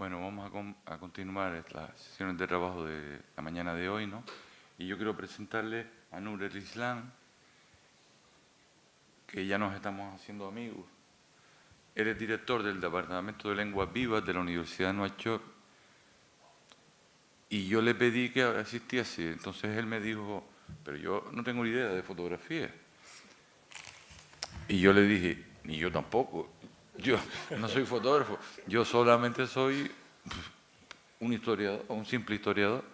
Bueno, vamos a continuar las sesiones de trabajo de la mañana de hoy, ¿no? Y yo quiero presentarle a Nur El Islam, que ya nos estamos haciendo amigos. Él es director del Departamento de Lenguas Vivas de la Universidad de Nueva York. Y yo le pedí que asistiese. Entonces él me dijo, pero yo no tengo idea de fotografía. Y yo le dije, ni yo tampoco. Yo no soy fotógrafo. Yo solamente soy un historiador, un simple historiador.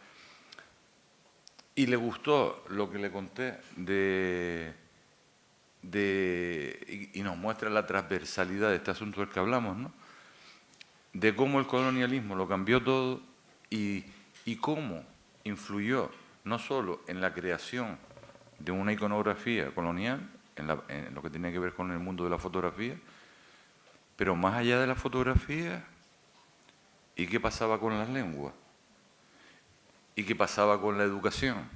Y le gustó lo que le conté y nos muestra la transversalidad de este asunto del que hablamos, ¿no? De cómo el colonialismo lo cambió todo y cómo influyó no solo en la creación de una iconografía colonial, en lo que tiene que ver con el mundo de la fotografía, pero más allá de la fotografía, ¿y qué pasaba con las lenguas? ¿Y qué pasaba con la educación?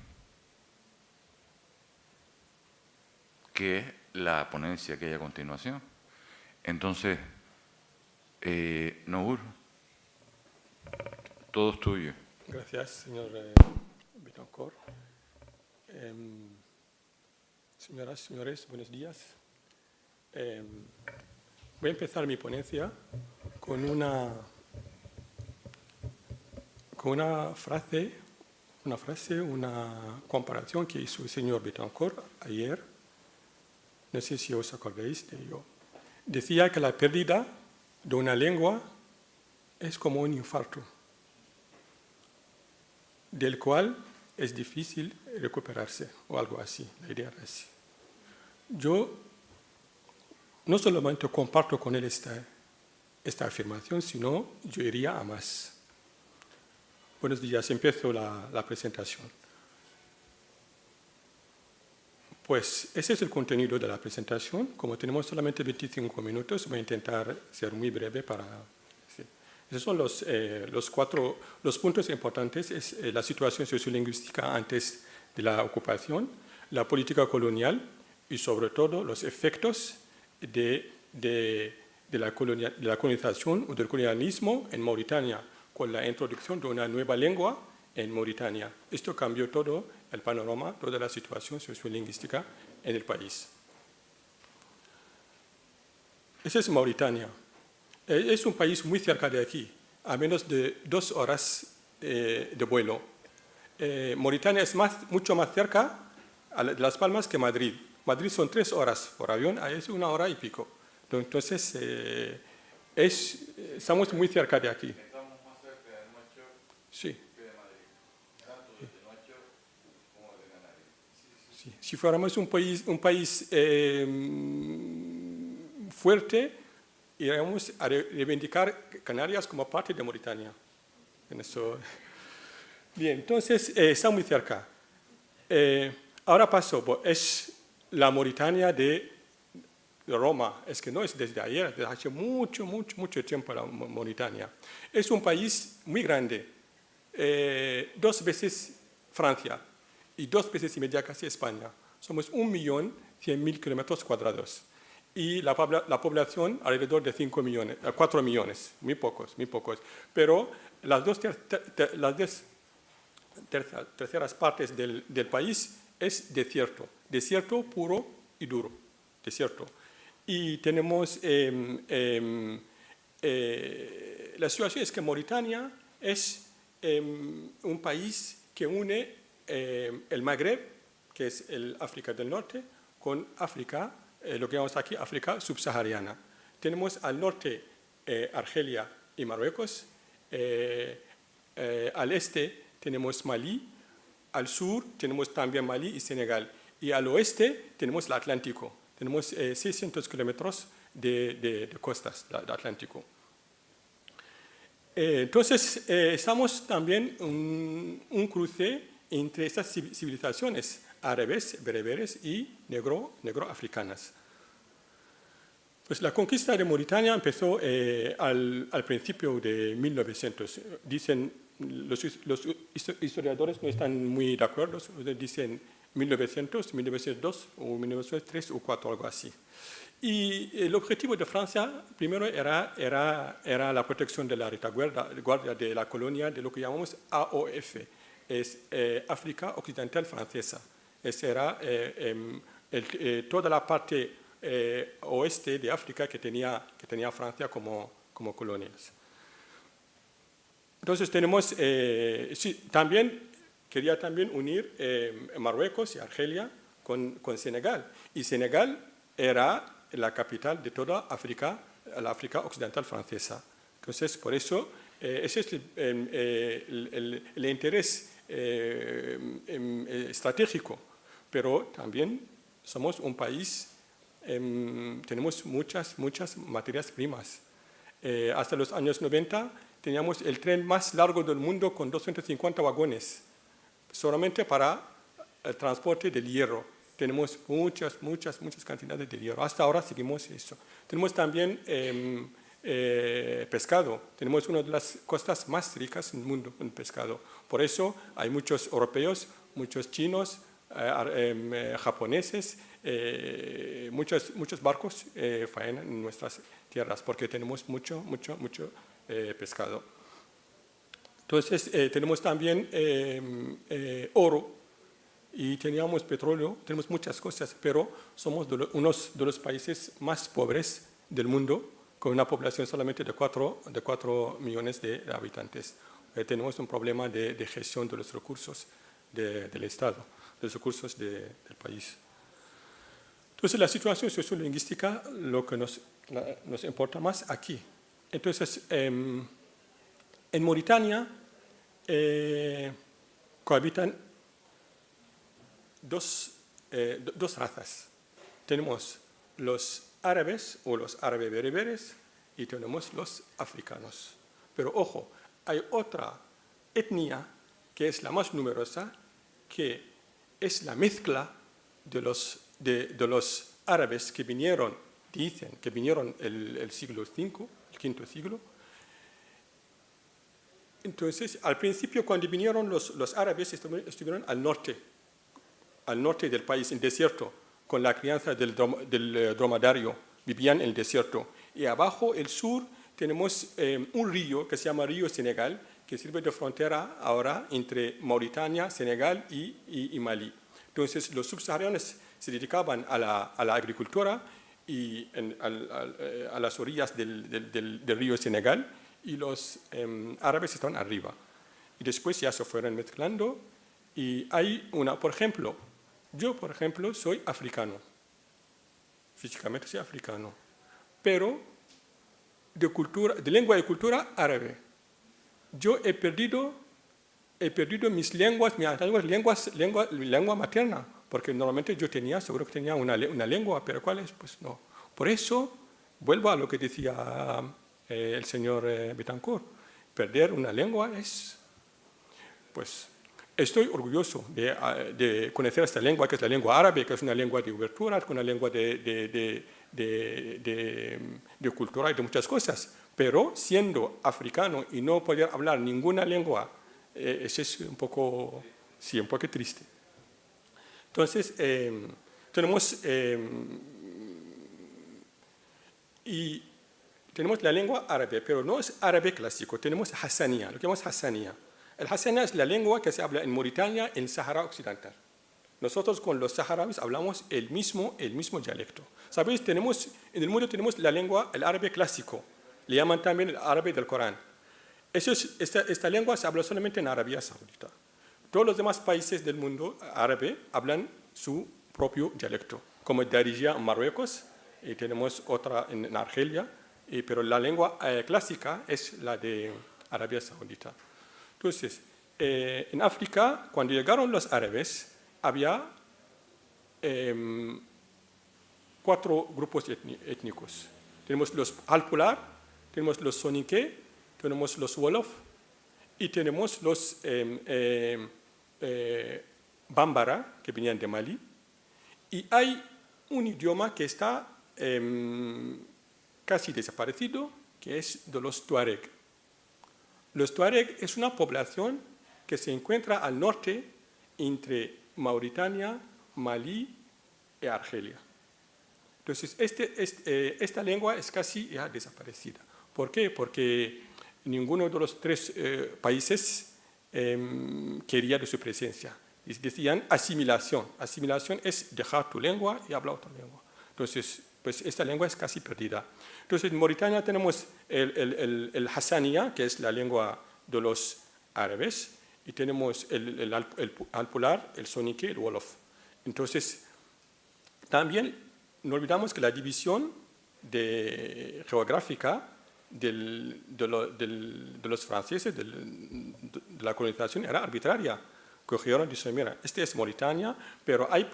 Que es la ponencia que hay a continuación. Entonces, Nour, todo es tuyo. Gracias, señor Betancourt. Señoras y señores, buenos días. Voy a empezar mi ponencia con una frase, una comparación que hizo el señor Betancourt ayer. No sé si os acordáis de ello. Decía que la pérdida de una lengua es como un infarto, del cual es difícil recuperarse, o algo así, la idea era así. Yo no solamente comparto con él esta afirmación, sino yo iría a más. Buenos días, empiezo la presentación. Pues ese es el contenido de la presentación. Como tenemos solamente 25 minutos, voy a intentar ser muy breve para... Sí. Esos son los puntos importantes. Es la situación sociolingüística antes de la ocupación, la política colonial y sobre todo los efectos de la colonización o del colonialismo en Mauritania, con la introducción de una nueva lengua en Mauritania. Esto cambió todo el panorama, toda la situación sociolingüística en el país. Esa es Mauritania. Es un país muy cerca de aquí, a menos de 2 horas de vuelo. Mauritania es mucho más cerca de Las Palmas que Madrid. Madrid son 3 horas por avión, es 1 hora y pico. Entonces, estamos muy cerca de aquí. Estamos más cerca de Nueva Sí. que de Madrid, tanto desde Nueva como de Canarias. Sí. Si fuéramos un país fuerte, iríamos a reivindicar Canarias como parte de Mauritania. Bien, entonces está muy cerca. Ahora paso, es la Mauritania de Roma, es que no es desde ayer, desde hace mucho tiempo la Mauritania. Es un país muy grande, 2 veces Francia y 2 veces y media casi España. Somos 1.100.000 kilómetros cuadrados. Y la población alrededor de 4 millones, muy pocos. Pero las 2 terceras partes del país es desierto puro y duro, desierto. Y tenemos, la situación es que Mauritania es un país que une el Magreb, que es el África del Norte, con África, lo que llamamos aquí África subsahariana. Tenemos al norte Argelia y Marruecos, al este tenemos Malí, al sur tenemos también Malí y Senegal, y al oeste tenemos el Atlántico. Tenemos 600 kilómetros de costas del Atlántico. Entonces, estamos también un cruce entre estas civilizaciones árabes, bereberes y negroafricanas. Pues la conquista de Mauritania empezó al principio de 1900. Dicen, los historiadores no están muy de acuerdo, dicen 1900, 1902 o 1903 o 4, algo así. Y el objetivo de Francia, primero, era la protección de la retaguardia de la colonia de lo que llamamos AOF, es África Occidental Francesa. Esa era toda la parte oeste de África que tenía Francia como colonias. Entonces tenemos, quería también unir Marruecos y Argelia con Senegal. Y Senegal era la capital de toda África, la África Occidental Francesa. Entonces, por eso, ese es el interés estratégico. Pero también somos un país, tenemos muchas materias primas. Hasta los años 90 teníamos el tren más largo del mundo con 250 vagones, solamente para el transporte del hierro. Tenemos muchas cantidades de hierro. Hasta ahora seguimos eso. Tenemos también pescado. Tenemos una de las costas más ricas del mundo en pescado. Por eso hay muchos europeos, muchos chinos, japoneses, muchos barcos faenan en nuestras tierras porque tenemos mucho pescado. Entonces, tenemos también oro y teníamos petróleo, tenemos muchas cosas, pero somos uno de los países más pobres del mundo, con una población solamente de 4 millones de habitantes. Tenemos un problema de gestión de los recursos del Estado, de los recursos del país. Entonces, la situación sociolingüística, lo que nos importa más aquí. Entonces, en Mauritania cohabitan dos razas. Tenemos los árabes o los árabes bereberes y tenemos los africanos. Pero ojo, hay otra etnia que es la más numerosa, que es la mezcla de los árabes que vinieron, dicen que vinieron el siglo V, el V siglo. Entonces, al principio, cuando vinieron los árabes, estuvieron al norte del país, en desierto, con la crianza del dromedario, vivían en el desierto. Y abajo, el sur, tenemos un río que se llama Río Senegal, que sirve de frontera ahora entre Mauritania, Senegal y Mali. Entonces, los subsaharianos se dedicaban a la agricultura y a las orillas del río Senegal, y los árabes estaban arriba. Y después ya se fueron mezclando, y hay por ejemplo, yo, por ejemplo, soy africano. Físicamente soy africano, pero de lengua y cultura árabe. Yo he perdido mis lenguas, mi lengua materna, porque normalmente seguro que tenía una lengua, pero ¿cuál es? Pues no. Por eso, vuelvo a lo que decía el señor Betancourt, perder una lengua es, pues, estoy orgulloso de conocer esta lengua, que es la lengua árabe, que es una lengua de obertura, una lengua de cultura y de muchas cosas, pero siendo africano y no poder hablar ninguna lengua, eso es un poco triste. Entonces, tenemos la lengua árabe, pero no es árabe clásico, tenemos Hassaniyya, lo que llamamos Hassaniyya. El Hassaniyya es la lengua que se habla en Mauritania, en Sahara Occidental. Nosotros con los saharauis hablamos el mismo dialecto. ¿Sabéis? En el mundo tenemos la lengua, el árabe clásico, le llaman también el árabe del Corán. Esta lengua se habla solamente en Arabia Saudita. Todos los demás países del mundo árabe hablan su propio dialecto, como el Darija en Marruecos, y tenemos otra en Argelia, pero la lengua clásica es la de Arabia Saudita. Entonces, en África, cuando llegaron los árabes, había 4 grupos étnicos. Tenemos los Alpular, tenemos los Soninké, tenemos los Wolof y tenemos los Bambara, que venían de Mali. Y hay un idioma que está casi desaparecido, que es de los Tuareg. Los Tuareg es una población que se encuentra al norte entre Mauritania, Malí y Argelia. Entonces, esta lengua es casi ya desaparecida. ¿Por qué? Porque ninguno de los tres países quería de su presencia. Decían asimilación. Asimilación es dejar tu lengua y hablar otra lengua. Entonces, pues esta lengua es casi perdida. Entonces, en Mauritania tenemos el Hassaniya, que es la lengua de los árabes, y tenemos el alpular, el sonique, el wolof. Entonces, también no olvidamos que la división geográfica de los franceses, de la colonización, era arbitraria. Cogieron y dijeron, mira, este es Mauritania, pero hay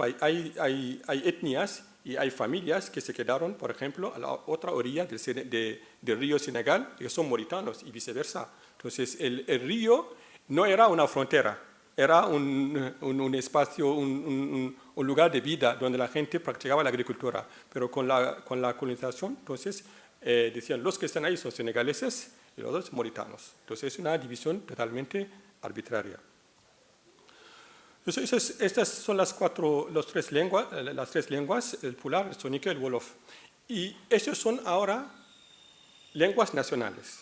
etnias y hay familias que se quedaron, por ejemplo, a la otra orilla del río Senegal, que son mauritanos y viceversa. Entonces, el río no era una frontera, era un espacio, un lugar de vida donde la gente practicaba la agricultura. Pero con la colonización, entonces, decían, los que están ahí son senegaleses y los otros mauritanos. Entonces, es una división totalmente arbitraria. Entonces, estas son las tres lenguas, el pular, el sonique, el wolof. Y esas son ahora lenguas nacionales.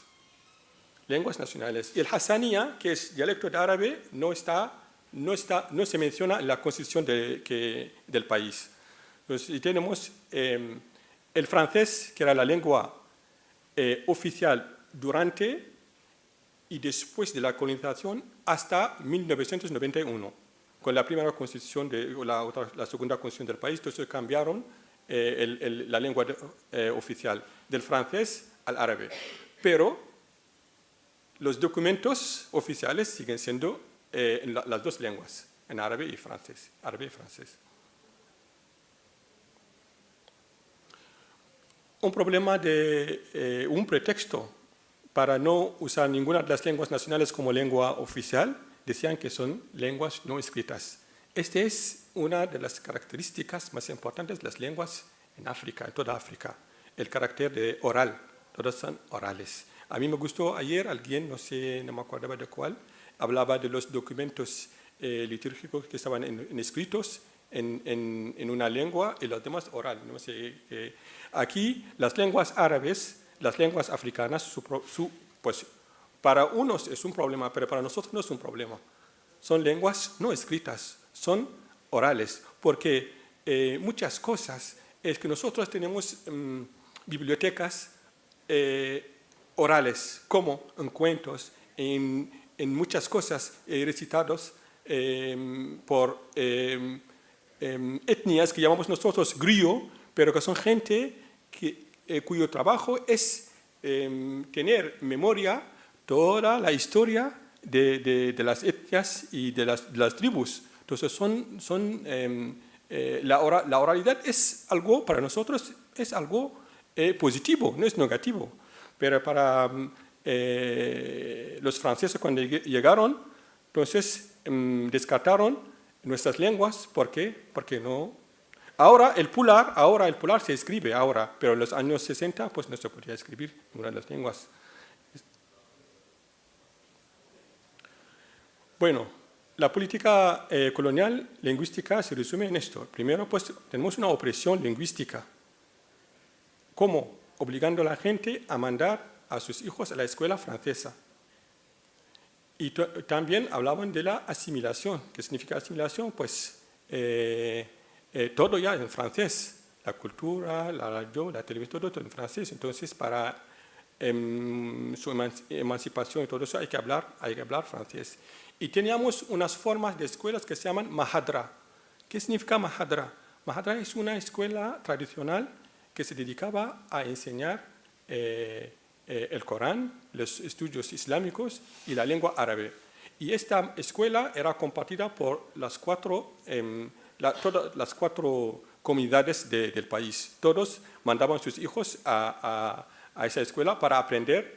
Lenguas nacionales. Y el Hassaniya, que es dialecto de árabe, no se menciona en la constitución del país. Entonces, y tenemos el francés, que era la lengua oficial durante y después de la colonización hasta 1991. Con la primera constitución la segunda constitución del país, entonces cambiaron la lengua oficial del francés al árabe. Pero los documentos oficiales siguen siendo en las dos lenguas, en árabe y francés. Un problema un pretexto para no usar ninguna de las lenguas nacionales como lengua oficial, decían que son lenguas no escritas. Esta es una de las características más importantes de las lenguas en África, en toda África. El carácter de oral, todas son orales. A mí me gustó ayer, alguien, no me acordaba de cuál, hablaba de los documentos litúrgicos que estaban escritos en una lengua y los demás oral. No sé, aquí las lenguas árabes, las lenguas africanas, pues para unos es un problema, pero para nosotros no es un problema. Son lenguas no escritas, son orales, porque muchas cosas es que nosotros tenemos bibliotecas orales, como en cuentos, en muchas cosas recitados por etnias que llamamos nosotros griot, pero que son gente cuyo trabajo es tener memoria toda la historia de las etnias y de las tribus. Entonces, la oralidad es algo, para nosotros, es algo positivo, no es negativo. Pero para los franceses cuando llegaron, entonces descartaron nuestras lenguas. ¿Por qué? Porque no. Ahora el pular se escribe ahora, pero en los años 60 pues no se podía escribir ninguna de las lenguas. Bueno, la política colonial lingüística se resume en esto. Primero, pues tenemos una opresión lingüística. ¿Cómo? Obligando a la gente a mandar a sus hijos a la escuela francesa. Y también hablaban de la asimilación. ¿Qué significa asimilación? Pues todo ya en francés. La cultura, la radio, la televisión, todo en francés. Entonces, para su emancipación y todo eso hay que hablar francés. Y teníamos unas formas de escuelas que se llaman mahadra. ¿Qué significa mahadra? Mahadra es una escuela tradicional que se dedicaba a enseñar el Corán, los estudios islámicos y la lengua árabe. Y esta escuela era compartida por todas las cuatro comunidades del país. Todos mandaban a sus hijos a esa escuela para aprender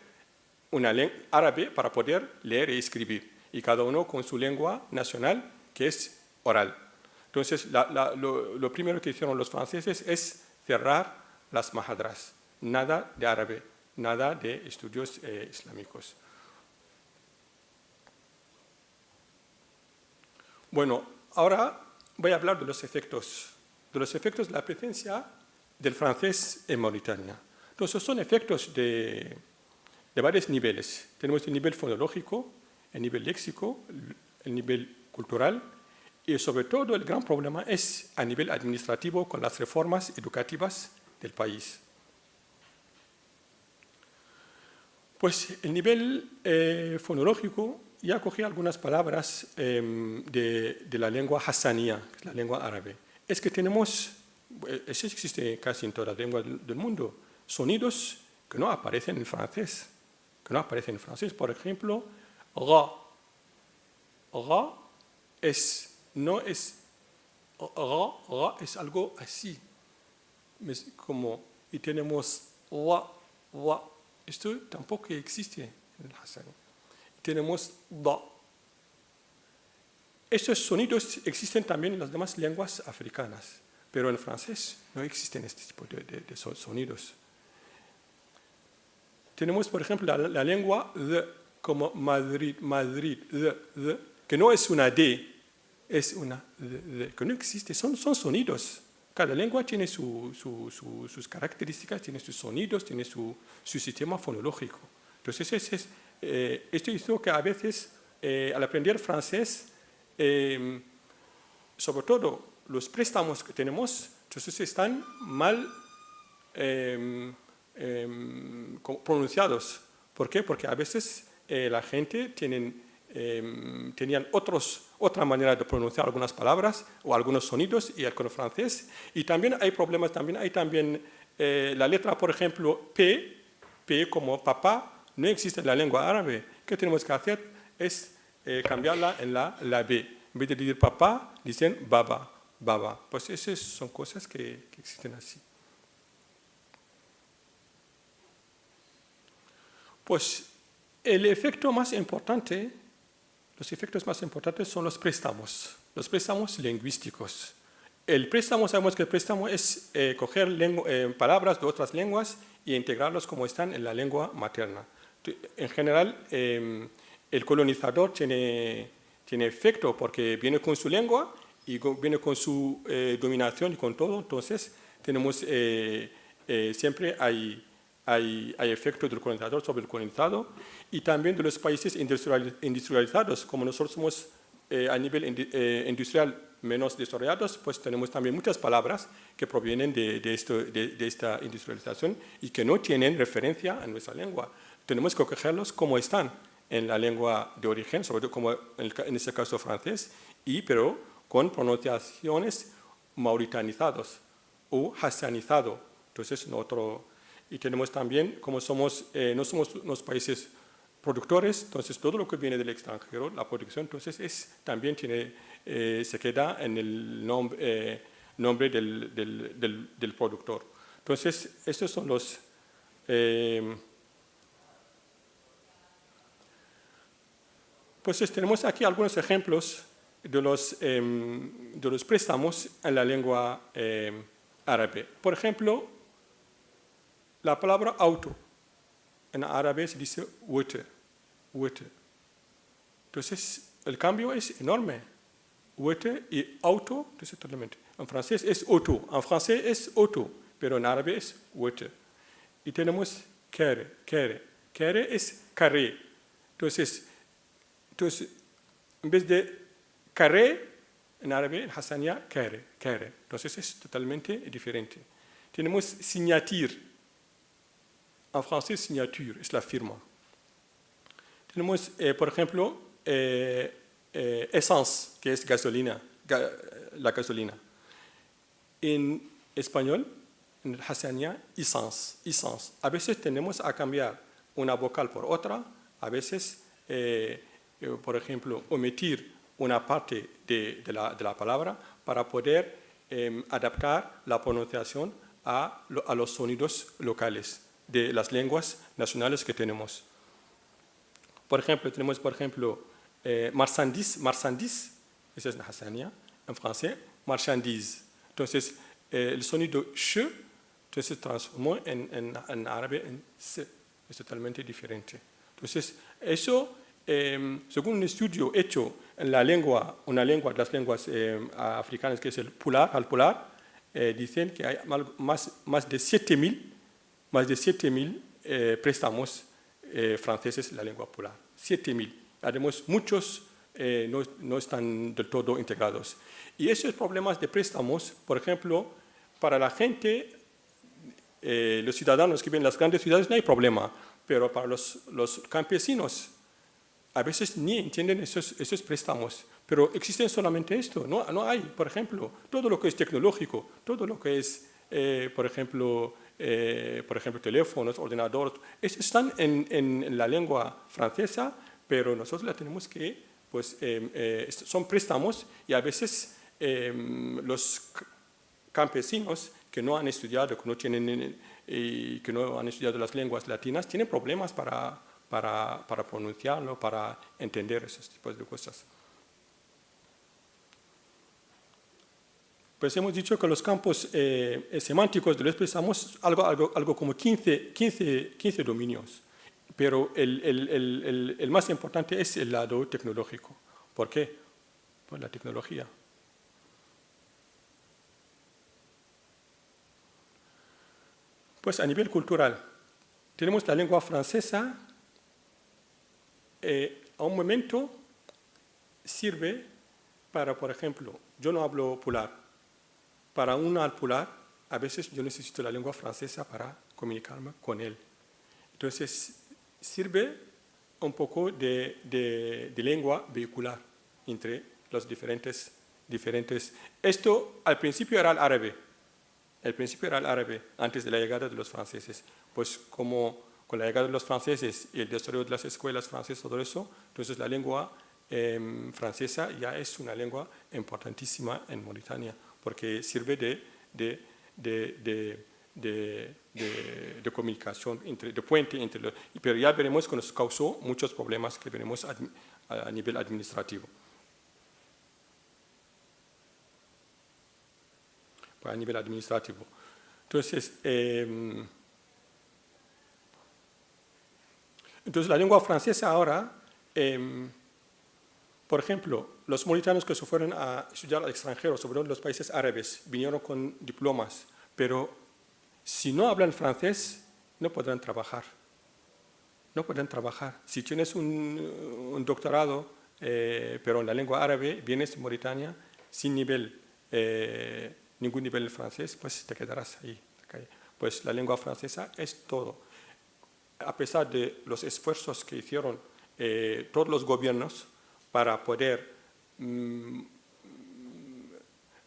una lengua árabe, para poder leer y escribir. Y cada uno con su lengua nacional, que es oral. Entonces, lo primero que hicieron los franceses es cerrar las mahadras. Nada de árabe, nada de estudios islámicos. Bueno, ahora voy a hablar de los efectos. De los efectos de la presencia del francés en Mauritania. Entonces, son efectos de varios niveles. Tenemos el nivel fonológico, el nivel léxico, el nivel cultural, y sobre todo el gran problema es a nivel administrativo con las reformas educativas del país. Pues el nivel fonológico ya cogí algunas palabras de la lengua hassanía, que es la lengua árabe. Es que tenemos, eso existe casi en todas las lenguas del mundo, sonidos que no aparecen en francés. Por ejemplo, ra. Ra no es algo así. Y tenemos wa. Esto tampoco existe en el hassaní. Tenemos da. Estos sonidos existen también en las demás lenguas africanas, pero en francés no existen este tipo de sonidos. Tenemos, por ejemplo, la lengua de, como Madrid, de, que no es una D, es una de, que no existe, son sonidos. Cada lengua tiene sus características, tiene sus sonidos, tiene su sistema fonológico. Entonces, esto hizo que a veces, al aprender francés, sobre todo los préstamos que tenemos, entonces están mal pronunciados. ¿Por qué? Porque a veces la gente tenían otra manera de pronunciar algunas palabras o algunos sonidos y con el francés. Y también hay problemas, hay también la letra, por ejemplo, P como papá, no existe en la lengua árabe. ¿Qué tenemos que hacer? Es cambiarla en la B. En vez de decir papá, dicen baba. Pues esas son cosas que existen así. Pues los efectos más importantes son los préstamos lingüísticos. Sabemos que el préstamo es coger palabras de otras lenguas e integrarlos como están en la lengua materna. En general, el colonizador tiene efecto porque viene con su lengua y viene con su dominación y con todo. Entonces, tenemos siempre hay efecto del colonizador sobre el colonizado y también de los países industrializados. Como nosotros somos a nivel industrial menos desarrollados, pues tenemos también muchas palabras que provienen de esta industrialización y que no tienen referencia a nuestra lengua. Tenemos que cogerlos como están en la lengua de origen, sobre todo como en este caso francés, pero con pronunciaciones mauritanizados o hassanizados. Entonces, y tenemos también, como no somos unos países productores, entonces todo lo que viene del extranjero, la producción, entonces también se queda en el nombre del productor. Entonces, estos son los... pues tenemos aquí algunos ejemplos de los préstamos en la lengua árabe. Por ejemplo, la palabra auto. En árabe se dice wete. Entonces, el cambio es enorme. Wete y auto, entonces totalmente. En francés es auto, en francés es auto, pero en árabe es wete. Y tenemos kere. Kere es carré. Entonces, en vez de carré, en árabe, en hassanía, kere. Entonces, es totalmente diferente. Tenemos signature. En francés, signature es la firma. Tenemos, por ejemplo, essence, que es gasolina, la gasolina. En español, en el hassanía, essence. A veces tenemos a cambiar una vocal por otra, a veces, por ejemplo, omitir una parte de la palabra para poder adaptar la pronunciación a los sonidos locales de las lenguas nacionales que tenemos. Por ejemplo, tenemos, marchandise, esa es la hassanía, en francés, marchandise. Entonces, el sonido sh, entonces se transformó en árabe en se, es totalmente diferente. Entonces, eso, según un estudio hecho en una lengua de las lenguas africanas, que es el pular, dicen que hay más de 7.000 préstamos franceses en la lengua popular. 7.000. Además, muchos no están del todo integrados. Y esos problemas de préstamos, por ejemplo, para la gente, los ciudadanos que viven en las grandes ciudades no hay problema, pero para los campesinos a veces ni entienden esos préstamos. Pero existen solamente esto, no hay, por ejemplo, todo lo que es tecnológico, todo lo que es, por ejemplo, teléfonos, ordenadores, esos están en la lengua francesa, pero nosotros la tenemos que, pues, son préstamos y a veces los campesinos que no han estudiado, que no han estudiado las lenguas latinas, tienen problemas para pronunciarlo, para entender esos tipos de cosas. Pues hemos dicho que los campos semánticos de los préstamos algo como 15 dominios, pero el más importante es el lado tecnológico. ¿Por qué? Pues la tecnología. Pues a nivel cultural, tenemos la lengua francesa, a un momento sirve para, por ejemplo, yo no hablo pular. Para un alpular, a veces yo necesito la lengua francesa para comunicarme con él. Entonces, sirve un poco de lengua vehicular entre los diferentes. Esto al principio era el árabe. El principio era el árabe antes de la llegada de los franceses. Pues como con la llegada de los franceses y el desarrollo de las escuelas francesas, todo eso, entonces la lengua francesa ya es una lengua importantísima en Mauritania, porque sirve de comunicación, de puente entre los, pero ya veremos que nos causó muchos problemas que veremos a nivel administrativo. A nivel administrativo. Entonces, la lengua francesa ahora, por ejemplo, los mauritanos que se fueron a estudiar al extranjero, sobre todo en los países árabes, vinieron con diplomas, pero si no hablan francés, no podrán trabajar. No podrán trabajar. Si tienes un doctorado, pero en la lengua árabe, vienes de Mauritania sin nivel, ningún nivel de francés, pues te quedarás ahí. Pues la lengua francesa es todo. A pesar de los esfuerzos que hicieron todos los gobiernos para poder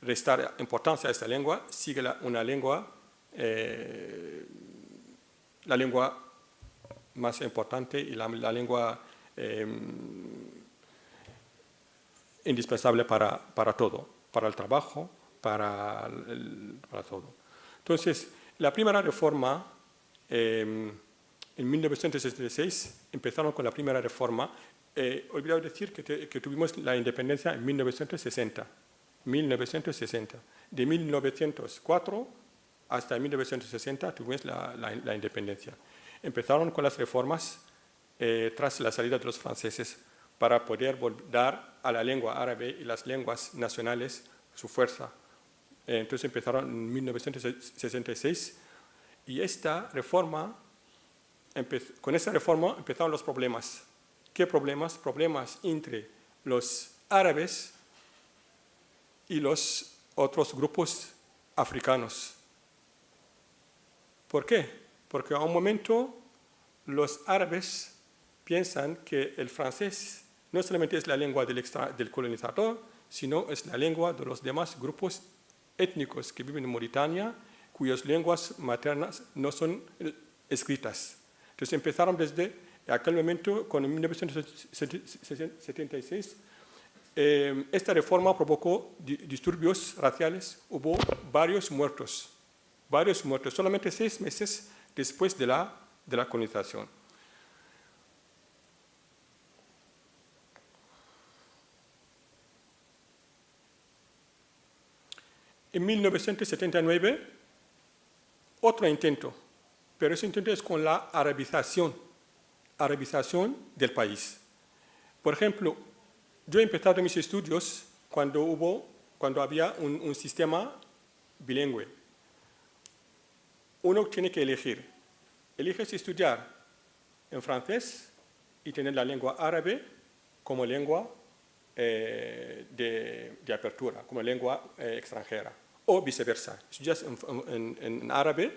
restar importancia a esta lengua, sigue una lengua, la lengua más importante y la lengua indispensable para todo, para el trabajo, para todo. Entonces, la primera reforma, en 1966, empezaron con la primera reforma. Olvidado decir que tuvimos la independencia en 1960. De 1904 hasta 1960 tuvimos la independencia. Empezaron con las reformas tras la salida de los franceses para poder dar a la lengua árabe y las lenguas nacionales su fuerza. Entonces empezaron en 1966 y con esta reforma empezaron los problemas. ¿Qué problemas? Problemas entre los árabes y los otros grupos africanos. ¿Por qué? Porque a un momento los árabes piensan que el francés no solamente es la lengua del colonizador, sino es la lengua de los demás grupos étnicos que viven en Mauritania, cuyas lenguas maternas no son escritas. Entonces empezaron desde aquel momento, con 1976, esta reforma provocó disturbios raciales, hubo varios muertos, solamente 6 meses después de la colonización. En 1979, otro intento, pero ese intento es con la arabización del país. Por ejemplo, yo he empezado mis estudios cuando había un sistema bilingüe, uno tiene que elegir. Eliges estudiar en francés y tener la lengua árabe como lengua de apertura, como lengua extranjera, o viceversa. Estudias en árabe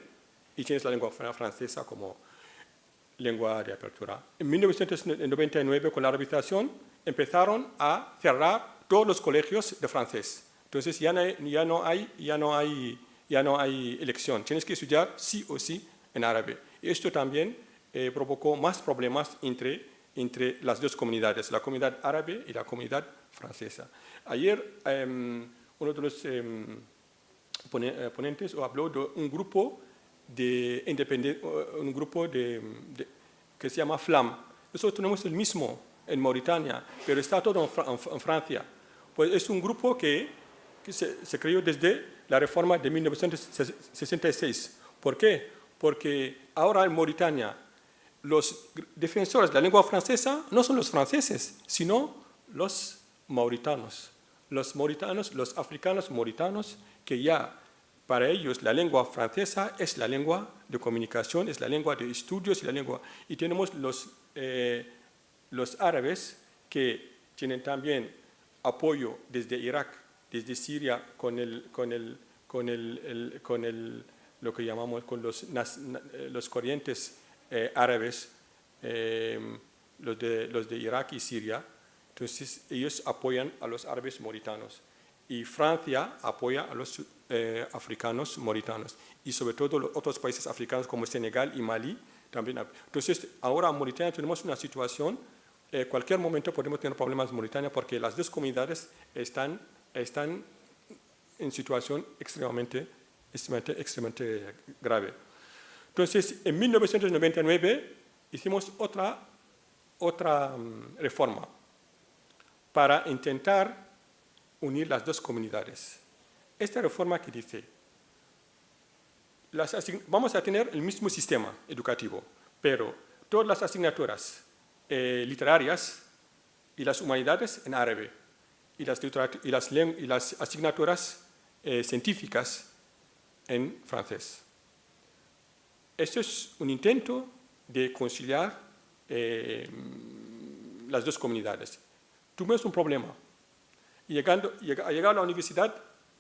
y tienes la lengua francesa como lengua de apertura. En 1999, con la arabización, empezaron a cerrar todos los colegios de francés. Entonces ya no hay elección. Tienes que estudiar sí o sí en árabe. Y esto también provocó más problemas entre las dos comunidades, la comunidad árabe y la comunidad francesa. Ayer uno de los ponentes habló de un grupo que se llama FLAM. Nosotros tenemos el mismo en Mauritania, pero está todo en Francia. Pues es un grupo que se creó desde la reforma de 1966. ¿Por qué? Porque ahora en Mauritania los defensores de la lengua francesa no son los franceses, sino los mauritanos. Los africanos mauritanos, que ya para ellos la lengua francesa es la lengua de comunicación, es la lengua de estudios y tenemos los árabes que tienen también apoyo desde Irak, desde Siria lo que llamamos con los corrientes árabes, los de Irak y Siria. Entonces ellos apoyan a los árabes mauritanos y Francia apoya a los africanos mauritanos y sobre todo los otros países africanos como Senegal y Mali también. Entonces ahora en Mauritania tenemos una situación, cualquier momento podemos tener problemas en Mauritania porque las dos comunidades están en situación extremadamente grave. Entonces en 1999 hicimos otra reforma para intentar unir las dos comunidades. Esta reforma que dice, vamos a tener el mismo sistema educativo, pero todas las asignaturas literarias y las humanidades en árabe y las asignaturas científicas en francés. Esto es un intento de conciliar las dos comunidades. Tuvimos un problema. Y al llegar a la universidad,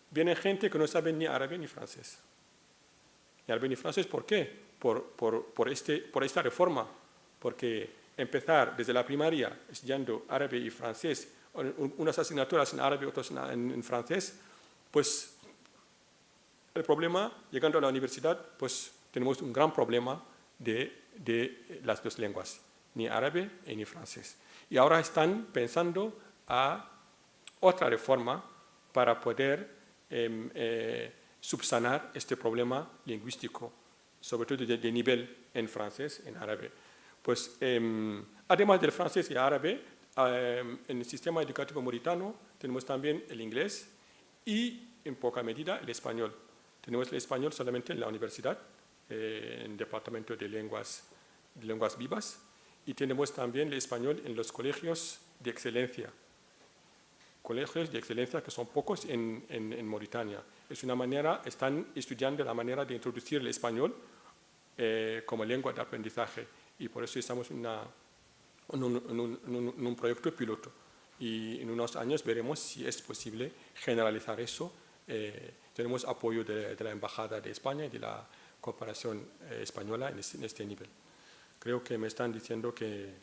viene gente que no sabe ni árabe ni francés. Ni árabe ni francés, ¿por qué? Por esta reforma. Porque empezar desde la primaria estudiando árabe y francés, unas asignaturas en árabe, otras en francés, pues el problema, llegando a la universidad, pues tenemos un gran problema de las dos lenguas, ni árabe ni francés. Y ahora están pensando a otra reforma para poder subsanar este problema lingüístico, sobre todo de nivel en francés, en árabe. Pues además del francés y árabe, en el sistema educativo mauritano tenemos también el inglés y en poca medida el español. Tenemos el español solamente en la universidad, en el departamento de lenguas vivas, y tenemos también el español en los colegios de excelencia. Colegios de excelencia que son pocos en Mauritania. Es una manera, están estudiando la manera de introducir el español como lengua de aprendizaje, y por eso estamos en un proyecto piloto. Y en unos años veremos si es posible generalizar eso. Tenemos apoyo de la Embajada de España y de la cooperación española en este nivel. Creo que me están diciendo que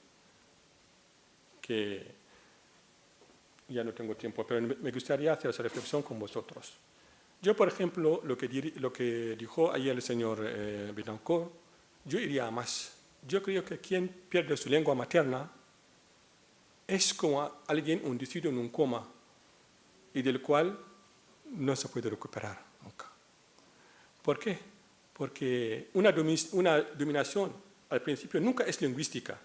ya no tengo tiempo, pero me gustaría hacer esa reflexión con vosotros. Yo, por ejemplo, lo que dijo ayer el señor Betancourt, yo iría a más. Yo creo que quien pierde su lengua materna es como alguien hundido en un coma y del cual no se puede recuperar nunca. ¿Por qué? Porque una dominación al principio nunca es lingüística.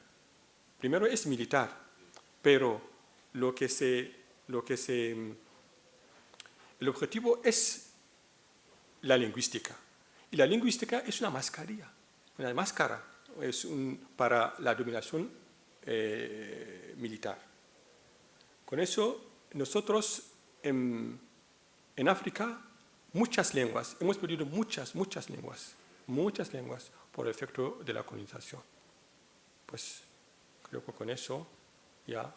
Primero es militar, pero el objetivo es la lingüística. Y la lingüística es una mascarilla, una máscara para la dominación militar. Con eso, nosotros en África muchas lenguas, hemos perdido muchas lenguas por efecto de la colonización. Pues creo que con eso ya...